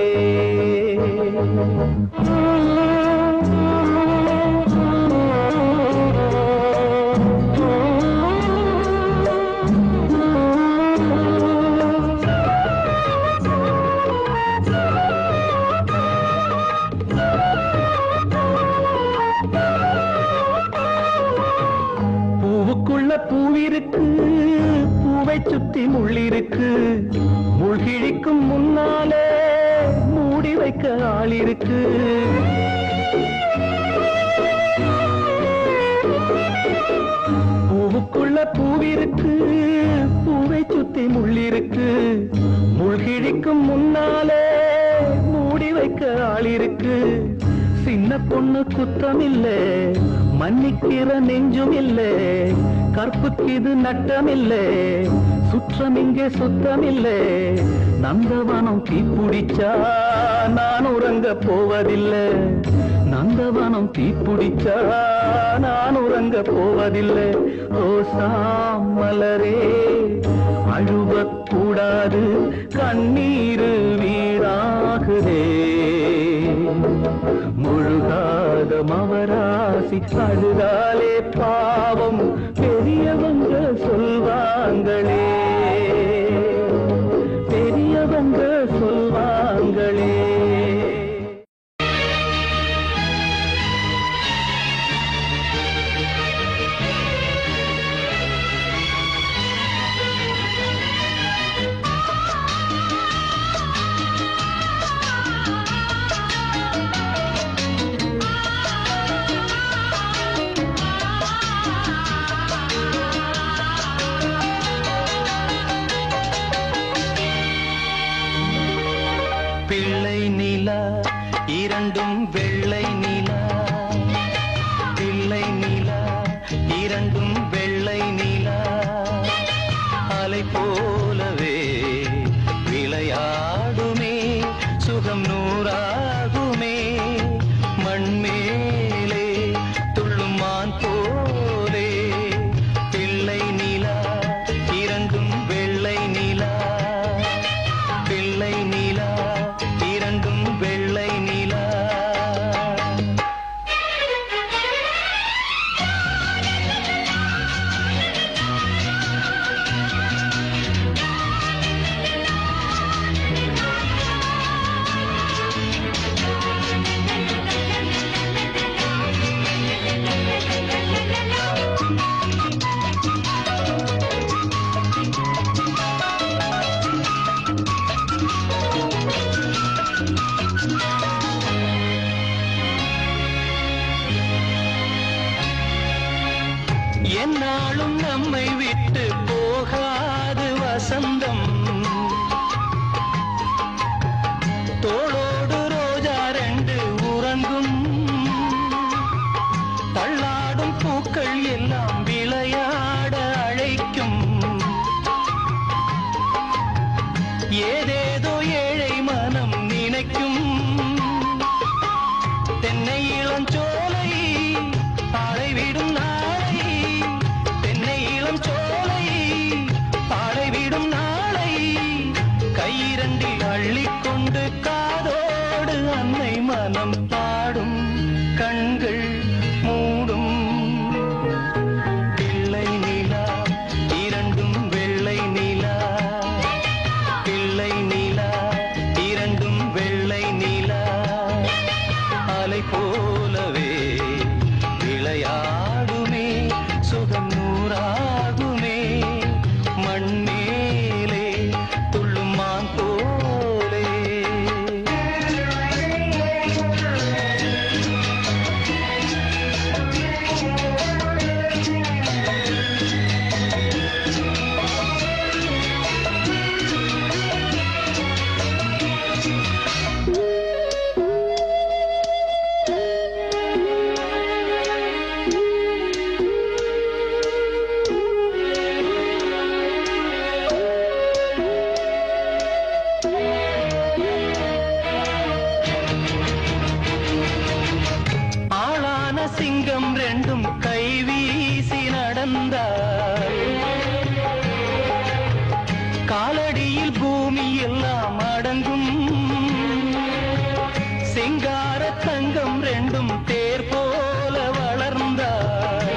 பூவிருக்கு பூவை சுத்தி முள்ளிருக்கு. முள்கிழிக்கும் முன்னாலே மூடி வைக்க ஆளிருக்கு. பூவுக்குள்ள பூவிருக்கு பூவை சுத்தி முள்ளிருக்கு. முள்கிழிக்கும் முன்னாலே மூடி வைக்க ஆளிருக்கு. சின்ன பொண்ணு குற்றமில்லை, மன்னிக்கிற நெஞ்சும் இல்லை. கற்புக்கு இது நட்டமில்லை, சுற்றம் இங்கே சுத்தமில்லை. நந்தவனம் தீப்பிடிச்சா நான் உறங்க போவதில்லை. நந்தவனம் தீப்பிடிச்சா நான் உறங்க போவதில்லை. ரோசாம் மலரே அழுவக்கூடாது, கண்ணீரு வீணாகுதே. முழுகாத மவராசி அழுதாலே பாவம் பெரியவங்க சொல்வாங்களே. பெரியவங்க சொல்வாங்களே. பிள்ளை நிலா இரண்டும் வெள்ளை நிலா. பிள்ளை நிலா இரண்டும் வெள்ளை நிலா. அலை போலவே விளையாடுமே, சுகம் நூறாகுமே. மண்மேலே துள்ளும் மான் போலே. பிள்ளை நிலா இரண்டும் வெள்ளை நிலா. பிள்ளை நிலா இரண்டும் வெள்ளை நிலா. என்னாலும் நம்மை விட்டு போகாது வசந்தம். தோளோடு ரோஜா ரெண்டு உறங்கும். தள்ளாடும் பூக்கள் எல்லாம் விளையாட அழைக்கும். ஏதேதோ ஏழை மனம் நினைக்கும். தென்னை இளஞ்சோலை பாடைவிடும் நாளை. தென்னை இளஞ்சோலை பாடைவிடும் நாளை. கையிரண்டில் அள்ளிக்கொண்டு காதோடு அன்னை மனம் பாடும். கண்கள் மூடும். பிள்ளை நிலா இரண்டும் வெள்ளை நிலா. பிள்ளை நிலா இரண்டும் வெள்ளை நிலா. அலை போலவே விளையாடுமே, சுகம் நூறாகுமே. மண்மேலே துள்ளும் மான் போலே. சிங்கார தங்கம் ரெண்டும் தேர் போல வளர்ந்தார்.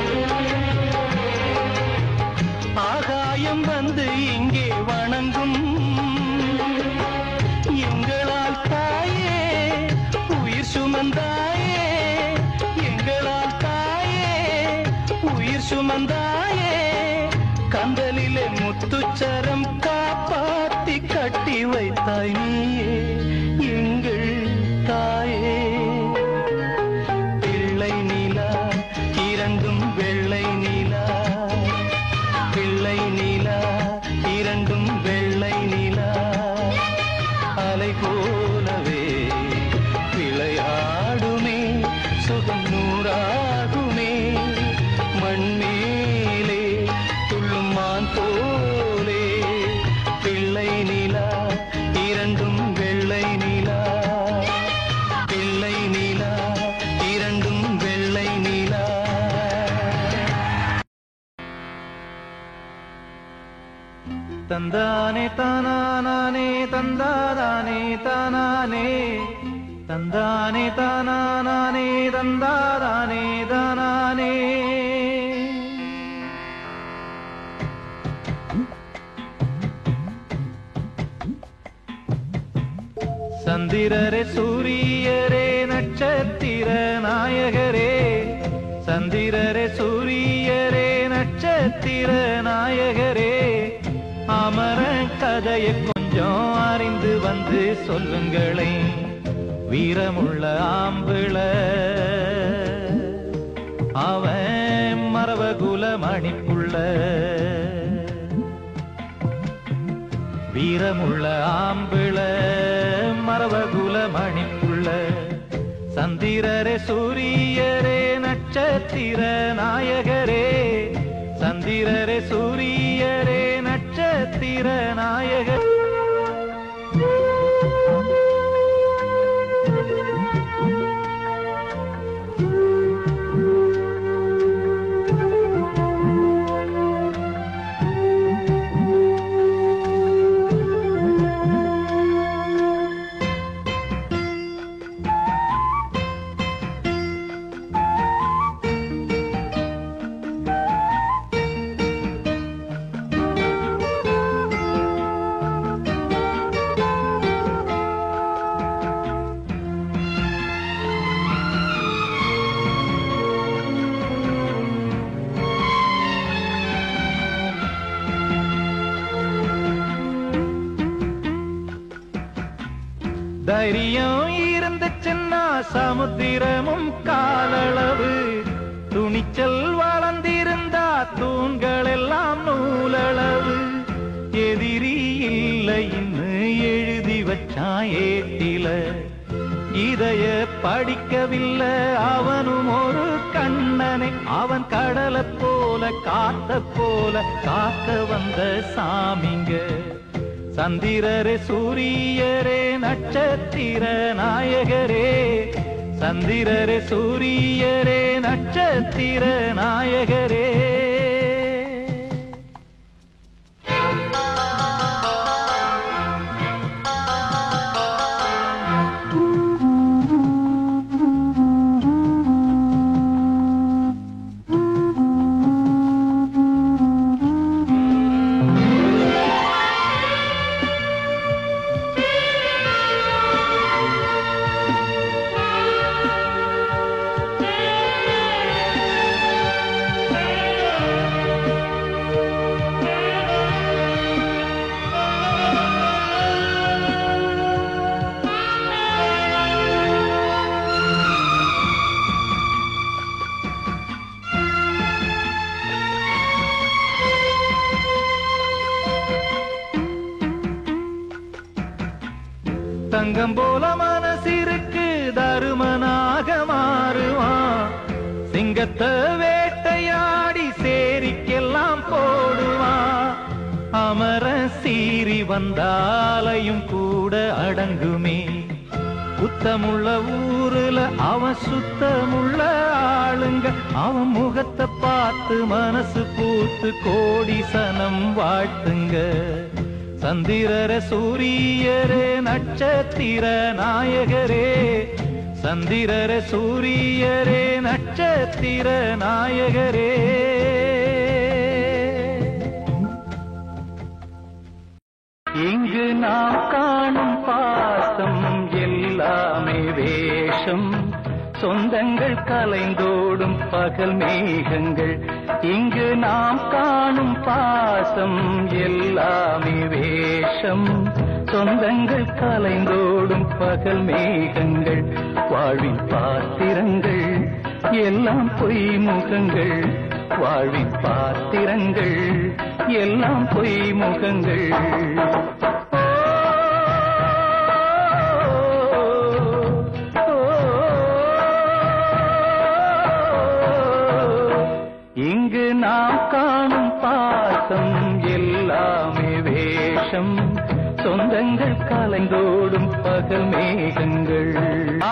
ஆகாயம் வந்து இங்கே வணங்கும் எங்களால் தாயே உயிர் சுமந்தாயே, எங்களால் தாயே உயிர் சுமந்தாயே. கந்தலிலே முத்துச்சரம் காப்பாத்தி கட்டி வைத்தாய் நீயே எங்கள் தாயே. பிள்ளை நிலா இரண்டும் வெள்ளை நிலா, பிள்ளை நிலா இரண்டும் வெள்ளை நிலா. அலை போலவே விளையாடுமே சுகம் நூறாகுமே. மண்மேலே துள்ளும் மான் போலே பிள்ளை நிலா இரண்டும் வெள்ளை நிலா, பிள்ளை நிலா இரண்டும் வெள்ளை நிலா. தந்தானே தானானே தந்தாதானே தானானே, தந்தானே தானானே தந்தாதானே தானானே. சந்திரரே சூரியரே நட்சத்திர நாயகரே, சந்திரரே சூரியரே நட்சத்திர நாயகரே. அமர கதையை கொஞ்சம் அறிந்து வந்து சொல்லுங்களே. வீரமுள்ள ஆம்பிள அவன் மரபகுல மணிப்புள்ள, வீரமுள்ள ஆம்பிள மரபகுல மணிப்புள்ள. சந்திரரே சூரியரே நட்சத்திர நாயகரே, சந்திரரே சூரியரே நட்சத்திர நாயகர். தைரியம் இருந்துச்சுன்னா சமுத்திரமும் காலளவு, துணிச்சல் வளர்ந்திருந்தா தூண்கள் எல்லாம் நூலளவு. எதிரி இல்லைன்னு எழுதி வச்சான் ஏட்டில, இதய படிக்கவில்லை அவனும் ஒரு கண்ணனை. அவன் கடலை போல காத்த போல காக்க வந்த சாமிங்க. சந்திரரே சூரியரே நட்சத்திர நாயகரே, சந்திரரே சூரியரே நட்சத்திர நாயகரே. தங்கம் போல மனசிற்கு தருமனாக மாறுவான். சிங்கத்தை வேட்டையாடி சேரிக்கெல்லாம் போடுவான். அமர சீறி வந்தாலையும் கூட அடங்குமே. குத்தமுள்ள ஊருல அவன் சுத்தமுள்ள ஆளுங்க. அவன் முகத்தை பார்த்து மனசு பூத்து கோடி சனம் வாழ்த்துங்க. சந்திரரே சூரியரே நட்சத்திர நாயகரே, சந்திரரே சூரியரே நட்சத்திர நாயகரே. இங்கு நாம் காணும் பாசம் எல்லாமே வேஷம், சொந்தங்கள் கலைந்தோடும் பகல் மேகங்கள். இங்கு நாம் காணும் பாசம் எல்லாமே வேஷம், சொந்தங்கள் கலைந்தோடும் பகல் மேகங்கள். வாழ்வின் பாத்திரங்கள் எல்லாம் பொய் முகங்கள், வாழ்வின் பாத்திரங்கள் எல்லாம் பொய் முகங்கள். இங்கு நாம் காணும் பாசம் எல்லாமே வேஷம், சொந்தங்கள் கலைந்தோடும் பகல் மேகங்கள்.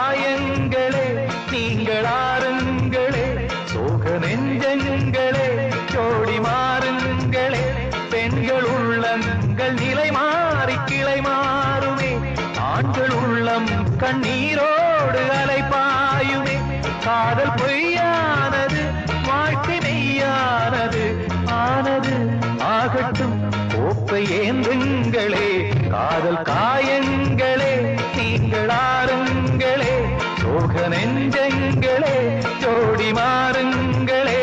ஆயங்களே நீங்கள் ஆறுங்களே, சோக நெஞ்சங்களே ஜோடி மாறுங்களே. பெண்கள் உள்ளங்கள் நிலை மாறி கிளை மாறுமே, ஆண்கள் உள்ளம் கண்ணீரோடு அலைபாயுமே. காதல் பொய்யானது வாழ்க்கை மெய்யானது, ஆனது ஆகட்டும் கோப்பை ஏந்துங்களே. காதல் காயங்களே நீங்கள் ஆறுங்களே, சோக நெஞ்சங்களே ஜோடி மாறுங்களே.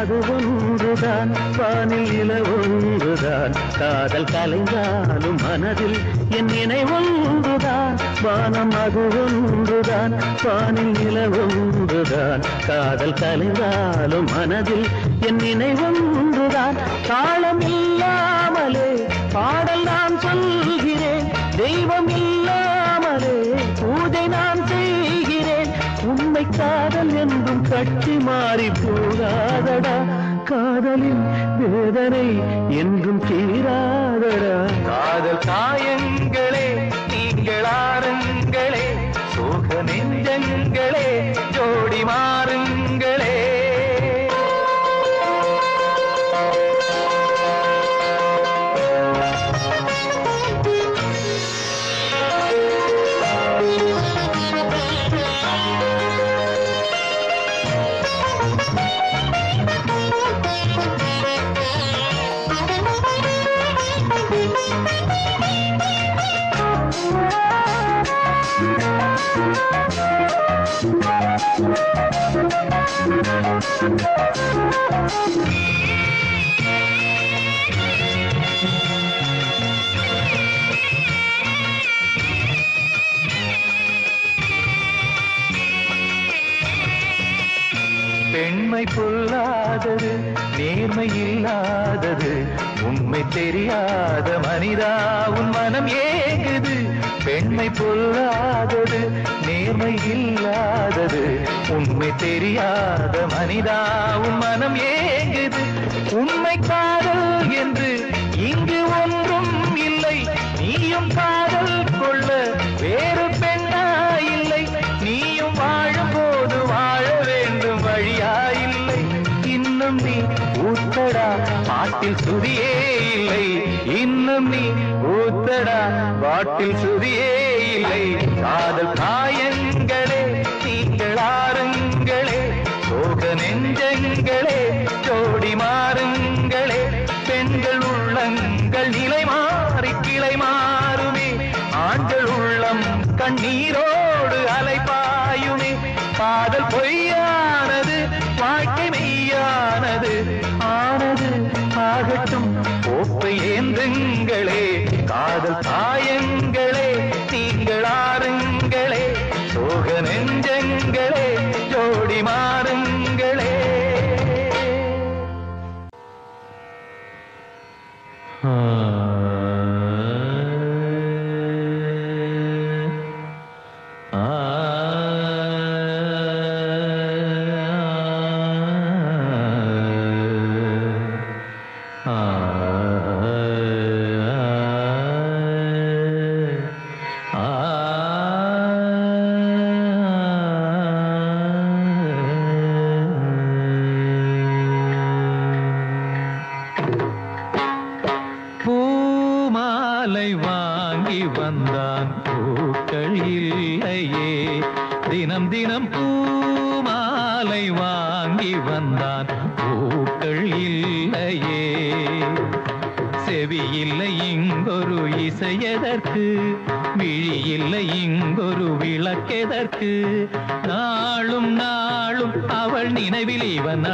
அது ஒன்றுதான், வானில் நிலவொன்றுதான், காதல் கலைந்தாலும் மனதில் என் நினைவொன்றுதான். வானம் அது ஒன்றுதான், வானில் நிலவொன்றுதான், காதல் கலைந்தாலும் மனதில் என் நினைவொன்றுதான். தாளம் இல்லாமலே பாடல் நான் சொல்கிறேன், தெய்வம் இல்லாமலே பூஜை நான் செய்கிறேன். உண்மை காதல் என்றும் கட்சி மாறி போகாதடா, காதலின் வேதனை என்றும் தீராதடா. காதல் காயங்களே நீங்கள் ஆறுங்களே, சோக நெஞ்சங்களே ஜோடி மாறுங்களே. பெண்மை பொல்லாதது, நேர்மை இல்லாதது, உண்மை தெரியாத மனிதா உன் மனம் ஏங்குது. பெண்மை பொல்லாதது, நேர்மை இல்லாதது, உண்மை தெரியாத மனிதா உன் மனம் ஏங்குது. உண்மை காதல் என்று இங்கு ஒன்றும் இல்லை, நீயும் காதல் கொள்ள வேறு பெண்ணா இல்லை. நீயும் வாழும் போது வாழ வேண்டும் வழியா இல்லை. இன்னும் நீ ஊத்தடா பாட்டில் சுதியே இல்லை, இன்னும் நீ ஊத்தடா பாட்டில் சுதியே இல்லை. காதல் காயங்களே நீங்கள் ஆறுங்களே, சோக நெஞ்சங்களே ஜோடி மாறுங்களே. பெண்கள் உள்ளங்கள் நிலை மாறி கிளை மாறுமே, ஆண்கள் உள்ளம் கண்ணீரோடு அலைபாயுமே. காதல் பொய்யானது வாழ்க்கை மெய்யானது, ஆனது ஆகட்டும் கோப்பை ஏந்துங்களே. காதல் காயங்களே நீங்கள் ஆறுங்களே, சோக நெஞ்சங்களே ஜோடி மாறு வாங்கி வந்தான் பூக்கள் இல்லையே செவி இல்லை இங்கொரு இசையதற்கு விழி இல்லை இங்கொரு விளக்கெதற்கு நாளும் நாளும் அவள் நினைவில் இவன்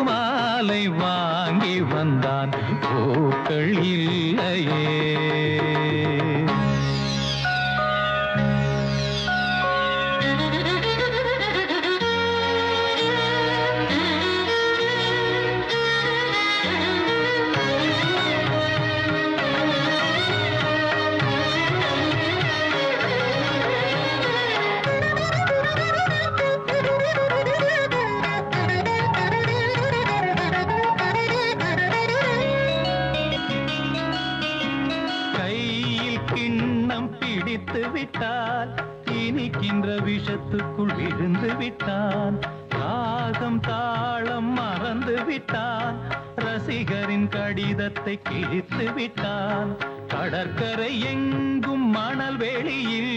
மாலை வாங்கி வந்தான் பூக்கள் இல்லையே விட்டால் இனிக்கின்ற விஷத்துக்குள் விழுந்து விட்டான் ராகம் தாளம் மறந்து விட்டான் ரசிகரின் கடிதத்தை கிழித்து விட்டான் கடற்கரை எங்கும் மணல் வெளியில்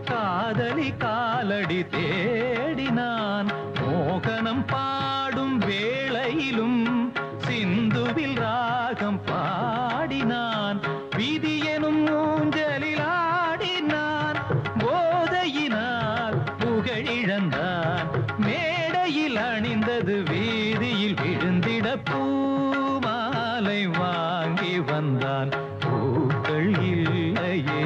காதலி காலடி தேடினான் மோகனம் பாடும் வேளையிலும் சிந்துவில் ராகம் பாடினான் விதி எனும் ஊஞ்சலில் புகழிழந்தான் மேடையில் அணிந்தது வீதியில் விழுந்திட பூமாலை வாங்கி வந்தான் பூக்கள் இல்லையே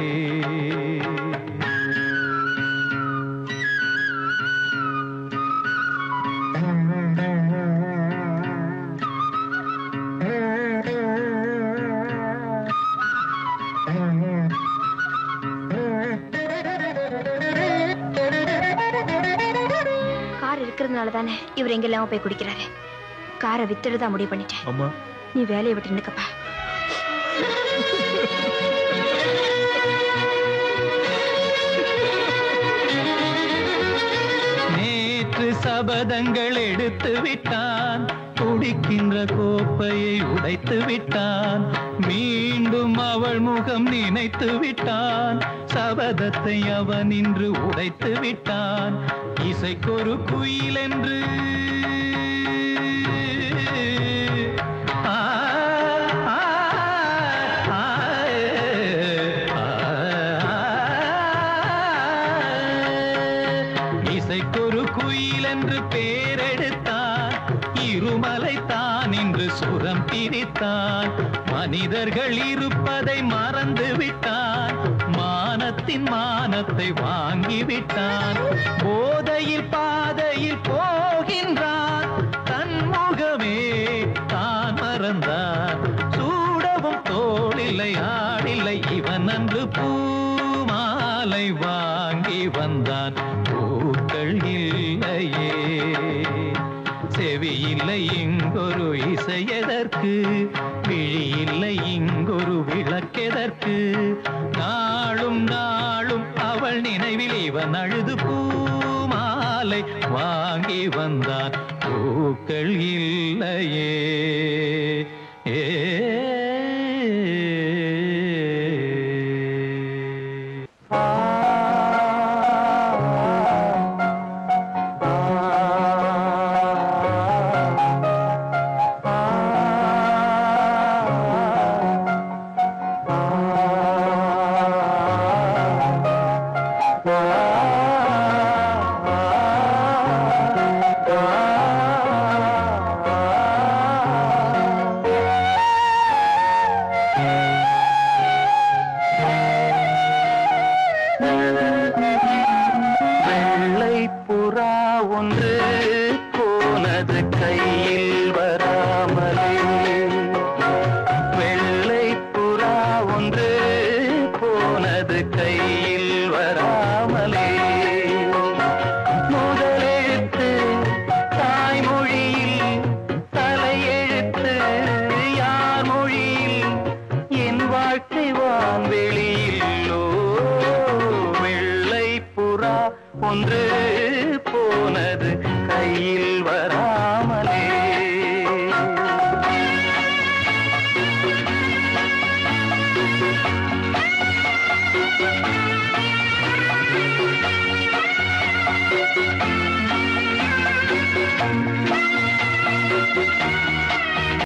தானே இவர் எங்கெல்லாம் போய் குடிக்கிறாரு காரை வித்துடுதான் முடிவு பண்ணிட்டேன் அம்மா நீ வேலையை விட்டு நிற்கப்பா நேற்று சபதங்கள் எடுத்து விட்டான் குடிக்கின்ற கோப்பையை உடைத்து விட்டான் மீண்டும் அவள் முகம் நினைத்து விட்டான் சபதத்தை அவன் இன்று உடைத்து விட்டான் இசைக்கொரு குயில் என்று இசைக்கொரு குயில் என்று பேரெடுத்தான் இருமலை தான் இன்று சுரம் பிரித்தான் மனிதர்கள் இருப்பதை மறந்து விட்டான் மானத்தின் மானத்தை வாங்கிவிட்டான் போதையில் பாதையில் போகின்றான் தன் முகமே தான் மறந்தான் சூடவும் தோளில்லை ஆடில்லை இவன் அன்று பூமாலை வாங்கி வந்தான் பூக்கள் இல்லையே செவி இல்லை இங்கொரு இசையதற்கு விழி இல்லை இங்கொரு விளக்கெதற்கு நாளும் நாளும் அவள் நினைவில் இவன் அழுது பூமாலை வாங்கி வந்தான் பூக்கள் இல்லையே